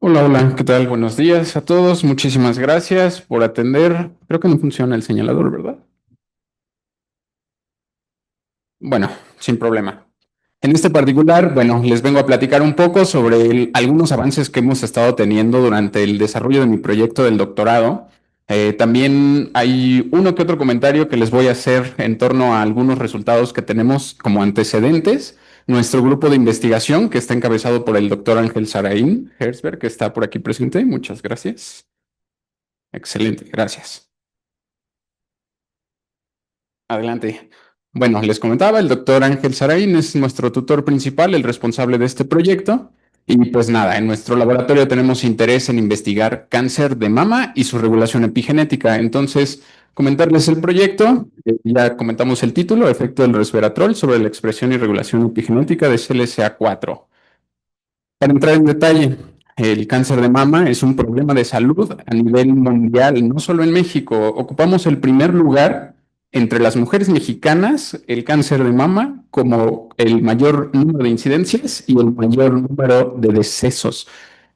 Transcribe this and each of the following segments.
Hola, hola, ¿qué tal? Buenos días a todos. Muchísimas gracias por atender. Creo que no funciona el señalador, ¿verdad? Bueno, sin problema. En este particular, bueno, les vengo a platicar un poco sobre algunos avances que hemos estado teniendo durante el desarrollo de mi proyecto del doctorado. También hay uno que otro comentario que les voy a hacer en torno a algunos resultados que tenemos como antecedentes. Nuestro grupo de investigación, que está encabezado por el doctor Ángel Saraín Herzberg, que está por aquí presente. Muchas gracias. Excelente, gracias. Adelante. Bueno, les comentaba, el doctor Ángel Saraín es nuestro tutor principal, el responsable de este proyecto. Y pues nada, en nuestro laboratorio tenemos interés en investigar cáncer de mama y su regulación epigenética. Entonces, comentarles el proyecto, ya comentamos el título, efecto del resveratrol sobre la expresión y regulación epigenética de CLSA4. Para entrar en detalle, el cáncer de mama es un problema de salud a nivel mundial, no solo en México. Ocupamos el primer lugar entre las mujeres mexicanas, el cáncer de mama, como el mayor número de incidencias y el mayor número de decesos.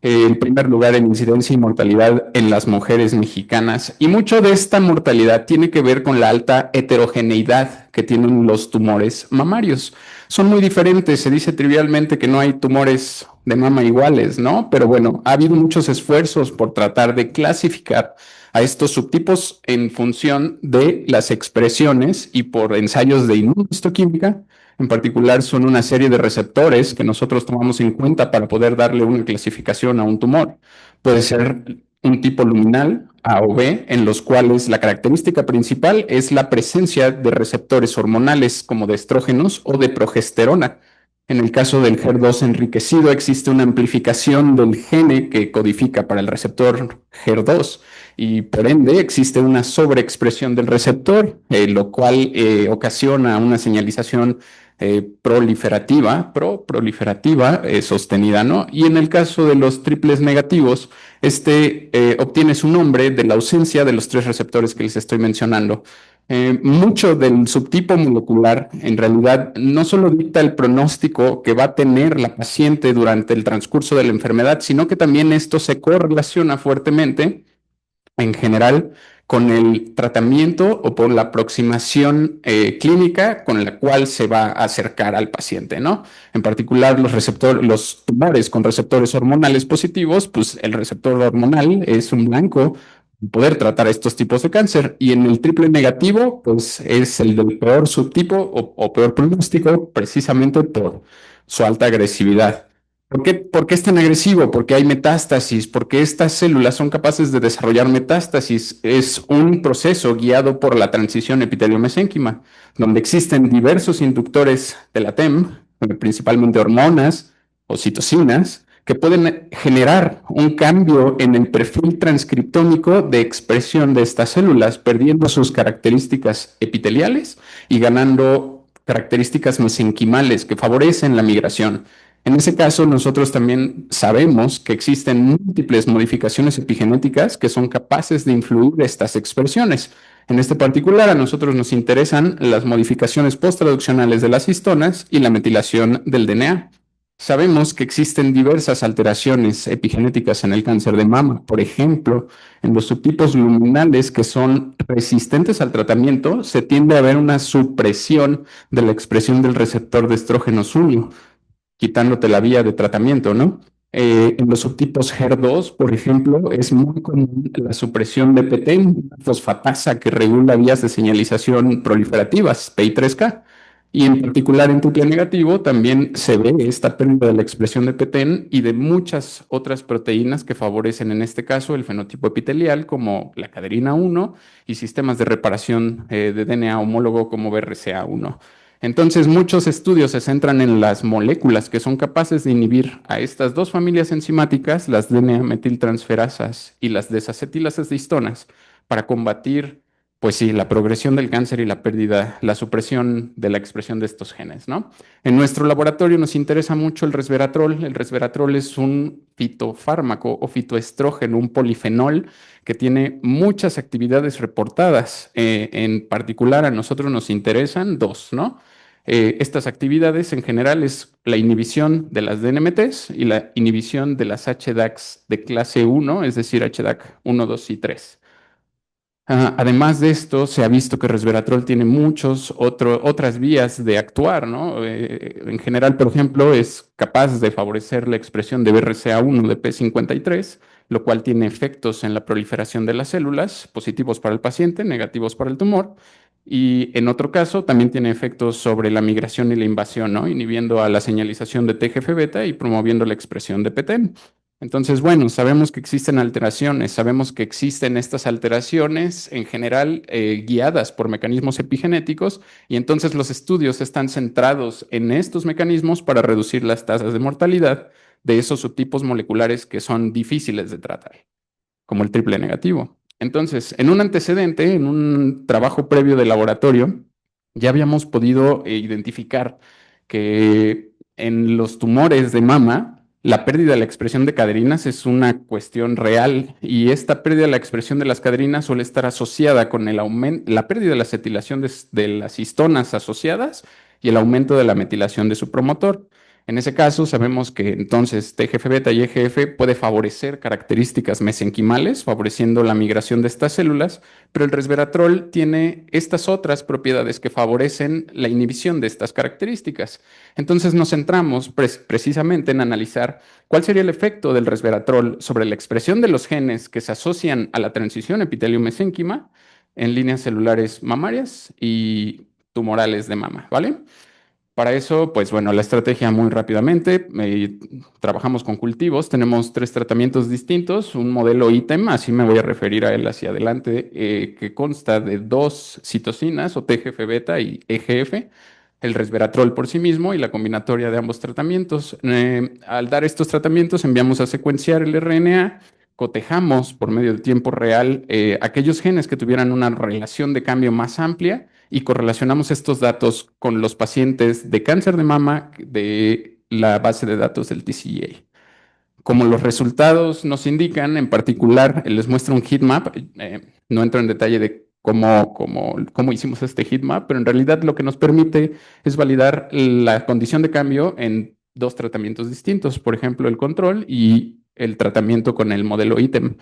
El primer lugar en incidencia y mortalidad en las mujeres mexicanas. Y mucho de esta mortalidad tiene que ver con la alta heterogeneidad que tienen los tumores mamarios. Son muy diferentes. Se dice trivialmente que no hay tumores de mama iguales, ¿no? Pero bueno, ha habido muchos esfuerzos por tratar de clasificar a estos subtipos en función de las expresiones y por ensayos de inmunohistoquímica. En particular, son una serie de receptores que nosotros tomamos en cuenta para poder darle una clasificación a un tumor. Puede ser un tipo luminal, A o B, en los cuales la característica principal es la presencia de receptores hormonales como de estrógenos o de progesterona. En el caso del HER2 enriquecido, existe una amplificación del gene que codifica para el receptor HER2 y por ende existe una sobreexpresión del receptor, lo cual ocasiona una señalización proliferativa sostenida, ¿no? Y en el caso de los triples negativos, este obtiene su nombre de la ausencia de los tres receptores que les estoy mencionando. Mucho del subtipo molecular en realidad no solo dicta el pronóstico que va a tener la paciente durante el transcurso de la enfermedad, sino que también esto se correlaciona fuertemente en general con el tratamiento o por la aproximación clínica con la cual se va a acercar al paciente, ¿no? En particular, los tumores con receptores hormonales positivos, pues el receptor hormonal es un blanco poder tratar estos tipos de cáncer. Y en el triple negativo, pues es el del peor subtipo o peor pronóstico, precisamente por su alta agresividad. ¿Por qué es tan agresivo? Porque hay metástasis, porque estas células son capaces de desarrollar metástasis. Es un proceso guiado por la transición epitelio-mesénquima, donde existen diversos inductores de la TEM, principalmente hormonas o citocinas, que pueden generar un cambio en el perfil transcriptómico de expresión de estas células, perdiendo sus características epiteliales y ganando características mesenquimales que favorecen la migración. En ese caso, nosotros también sabemos que existen múltiples modificaciones epigenéticas que son capaces de influir estas expresiones. En este particular, a nosotros nos interesan las modificaciones posttraduccionales de las histonas y la metilación del DNA. Sabemos que existen diversas alteraciones epigenéticas en el cáncer de mama. Por ejemplo, en los subtipos luminales que son resistentes al tratamiento, se tiende a ver una supresión de la expresión del receptor de estrógenos 1 quitándote la vía de tratamiento, ¿no? En los subtipos HER2, por ejemplo, es muy común la supresión de PTEN, una fosfatasa que regula vías de señalización proliferativas, PI3K. Y en particular en triple negativo también se ve esta pérdida de la expresión de PTEN y de muchas otras proteínas que favorecen en este caso el fenotipo epitelial como la caderina 1 y sistemas de reparación de DNA homólogo como BRCA1. Entonces, muchos estudios se centran en las moléculas que son capaces de inhibir a estas dos familias enzimáticas, las DNA metiltransferasas y las desacetilasas de histonas, para combatir, pues sí, la progresión del cáncer y la pérdida, la supresión de la expresión de estos genes, ¿no? En nuestro laboratorio nos interesa mucho el resveratrol. El resveratrol es un fitofármaco o fitoestrógeno, un polifenol que tiene muchas actividades reportadas. En particular, a nosotros nos interesan dos, ¿no? Estas actividades en general es la inhibición de las DNMTs y la inhibición de las HDACs de clase 1, es decir, HDAC 1, 2 y 3. Además de esto, se ha visto que resveratrol tiene otras vías de actuar, ¿no? En general, por ejemplo, es capaz de favorecer la expresión de BRCA1 de P53, lo cual tiene efectos en la proliferación de las células, positivos para el paciente, negativos para el tumor. Y en otro caso, también tiene efectos sobre la migración y la invasión, ¿no? Inhibiendo a la señalización de TGF-beta y promoviendo la expresión de PTEN. Entonces, bueno, sabemos que existen alteraciones, sabemos que existen estas alteraciones en general guiadas por mecanismos epigenéticos y entonces los estudios están centrados en estos mecanismos para reducir las tasas de mortalidad de esos subtipos moleculares que son difíciles de tratar, como el triple negativo. Entonces, en un antecedente, en un trabajo previo de laboratorio, ya habíamos podido identificar que en los tumores de mama, la pérdida de la expresión de caderinas es una cuestión real y esta pérdida de la expresión de las caderinas suele estar asociada con la pérdida de la acetilación de las histonas asociadas y el aumento de la metilación de su promotor. En ese caso, sabemos que entonces TGF-beta y EGF puede favorecer características mesenquimales, favoreciendo la migración de estas células, pero el resveratrol tiene estas otras propiedades que favorecen la inhibición de estas características. Entonces nos centramos precisamente en analizar cuál sería el efecto del resveratrol sobre la expresión de los genes que se asocian a la transición epitelio-mesénquima en líneas celulares mamarias y tumorales de mama, ¿vale? Para eso, pues bueno, la estrategia muy rápidamente, trabajamos con cultivos, tenemos tres tratamientos distintos, un modelo ítem, así me voy a referir a él hacia adelante, que consta de dos citocinas, o TGF-beta y EGF, el resveratrol por sí mismo y la combinatoria de ambos tratamientos. Al dar estos tratamientos, enviamos a secuenciar el RNA, cotejamos por medio de tiempo real aquellos genes que tuvieran una relación de cambio más amplia y correlacionamos estos datos con los pacientes de cáncer de mama de la base de datos del TCGA. Como los resultados nos indican, en particular, les muestra un heatmap. No entro en detalle de cómo hicimos este heatmap, pero en realidad lo que nos permite es validar la condición de cambio en dos tratamientos distintos, por ejemplo, el control y el tratamiento con el modelo ítem.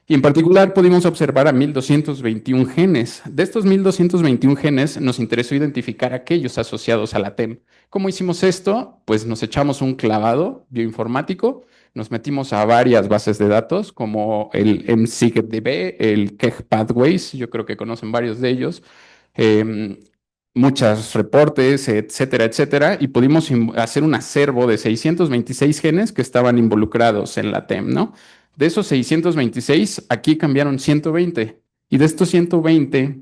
Y en particular pudimos observar a 1221 genes. De estos 1221 genes nos interesó identificar aquellos asociados a la TEM. ¿Cómo hicimos esto? Pues nos echamos un clavado bioinformático, nos metimos a varias bases de datos como el MSIGDB, el KEGG Pathways, yo creo que conocen varios de ellos, eh, muchos reportes, etcétera, etcétera, y pudimos hacer un acervo de 626 genes que estaban involucrados en la TEM, ¿no? De esos 626, aquí cambiaron 120, y de estos 120,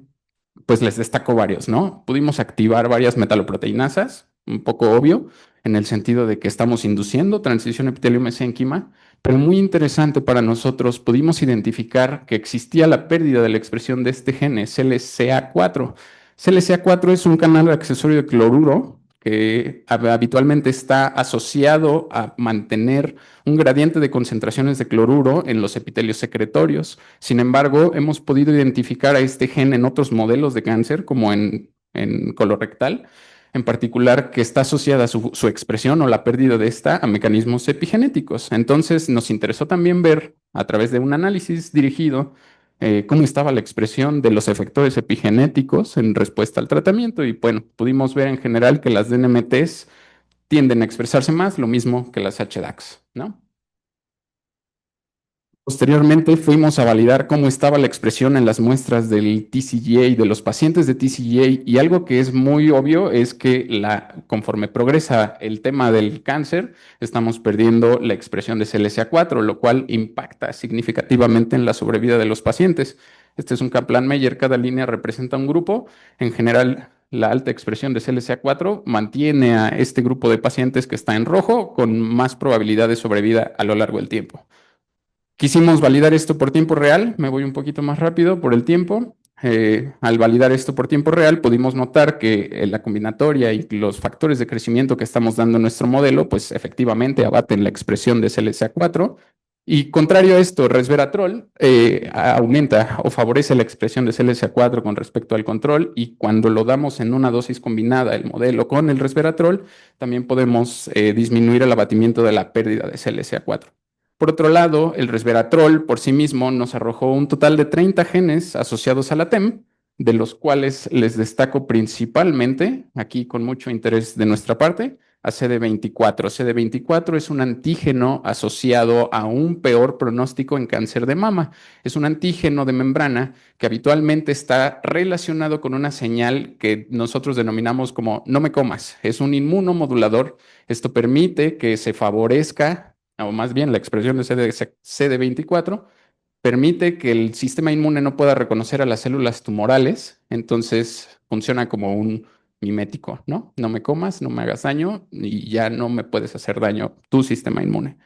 pues les destaco varios, ¿no? Pudimos activar varias metaloproteinasas, un poco obvio, en el sentido de que estamos induciendo transición epitelio-mesénquima, pero muy interesante para nosotros, pudimos identificar que existía la pérdida de la expresión de este gen, CLCA4. CLCA4 es un canal accesorio de cloruro que habitualmente está asociado a mantener un gradiente de concentraciones de cloruro en los epitelios secretorios. Sin embargo, hemos podido identificar a este gen en otros modelos de cáncer, como en colorectal, en particular que está asociada su expresión o la pérdida de esta a mecanismos epigenéticos. Entonces, nos interesó también ver, a través de un análisis dirigido, cómo estaba la expresión de los efectores epigenéticos en respuesta al tratamiento. Y bueno, pudimos ver en general que las DNMTs tienden a expresarse más, lo mismo que las HDACs, ¿no? Posteriormente fuimos a validar cómo estaba la expresión en las muestras del TCGA, de los pacientes de TCGA, y algo que es muy obvio es que conforme progresa el tema del cáncer, estamos perdiendo la expresión de CLCA4, lo cual impacta significativamente en la sobrevida de los pacientes. Este es un Kaplan-Meier, cada línea representa un grupo. En general, la alta expresión de CLCA4 mantiene a este grupo de pacientes que está en rojo con más probabilidad de sobrevida a lo largo del tiempo. Quisimos validar esto por tiempo real, me voy un poquito más rápido por el tiempo. Al validar esto por tiempo real, pudimos notar que la combinatoria y los factores de crecimiento que estamos dando en nuestro modelo, pues efectivamente abaten la expresión de CLCA4. Y contrario a esto, resveratrol aumenta o favorece la expresión de CLSA4 con respecto al control y cuando lo damos en una dosis combinada, el modelo con el resveratrol, también podemos disminuir el abatimiento de la pérdida de CLSA4. Por otro lado, el resveratrol por sí mismo nos arrojó un total de 30 genes asociados a la TEM, de los cuales les destaco principalmente, aquí con mucho interés de nuestra parte, a CD24. CD24 es un antígeno asociado a un peor pronóstico en cáncer de mama. Es un antígeno de membrana que habitualmente está relacionado con una señal que nosotros denominamos como no me comas. Es un inmunomodulador. Esto permite que se favorezca, o más bien la expresión de CD24 permite que el sistema inmune no pueda reconocer a las células tumorales, entonces funciona como un mimético, ¿no? No me comas, no me hagas daño y ya no me puedes hacer daño tu sistema inmune.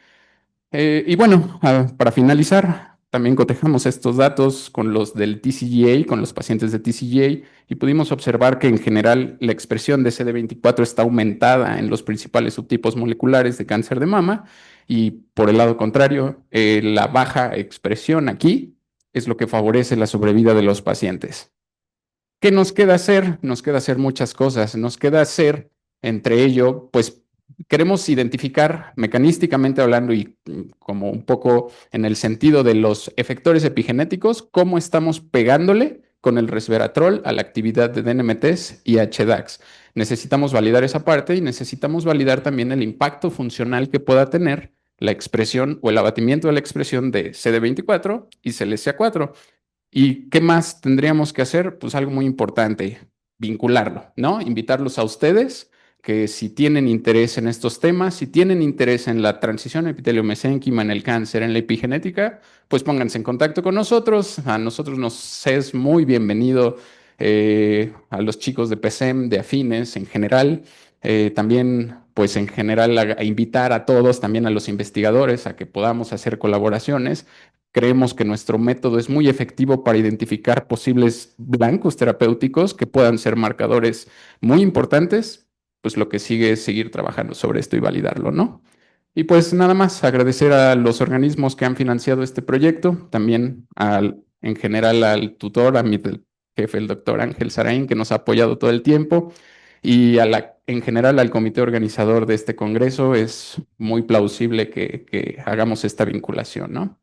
Y bueno, para finalizar, también cotejamos estos datos con los del TCGA, con los pacientes de TCGA, y pudimos observar que en general la expresión de CD24 está aumentada en los principales subtipos moleculares de cáncer de mama, y por el lado contrario, la baja expresión aquí es lo que favorece la sobrevida de los pacientes. ¿Qué nos queda hacer? Nos queda hacer muchas cosas. Nos queda hacer, entre ello, pues queremos identificar mecanísticamente hablando y como un poco en el sentido de los efectores epigenéticos, cómo estamos pegándole con el resveratrol a la actividad de DNMTs y HDACs. Necesitamos validar esa parte y necesitamos validar también el impacto funcional que pueda tener la expresión o el abatimiento de la expresión de CD24 y CLSA4. ¿Y qué más tendríamos que hacer? Pues algo muy importante, vincularlo, ¿no? Invitarlos a ustedes que si tienen interés en estos temas, si tienen interés en la transición epitelio-mesénquima, en el cáncer, en la epigenética, pues pónganse en contacto con nosotros. A nosotros nos es muy bienvenido a los chicos de PSEM, de Afines en general. También, pues en general, a invitar a todos, también a los investigadores, a que podamos hacer colaboraciones. Creemos que nuestro método es muy efectivo para identificar posibles blancos terapéuticos que puedan ser marcadores muy importantes. Pues lo que sigue es seguir trabajando sobre esto y validarlo, ¿no? Y pues nada más agradecer a los organismos que han financiado este proyecto, también en general al tutor, a mi jefe, el doctor Ángel Sarain, que nos ha apoyado todo el tiempo, y en general al comité organizador de este congreso. Es muy plausible que hagamos esta vinculación, ¿no?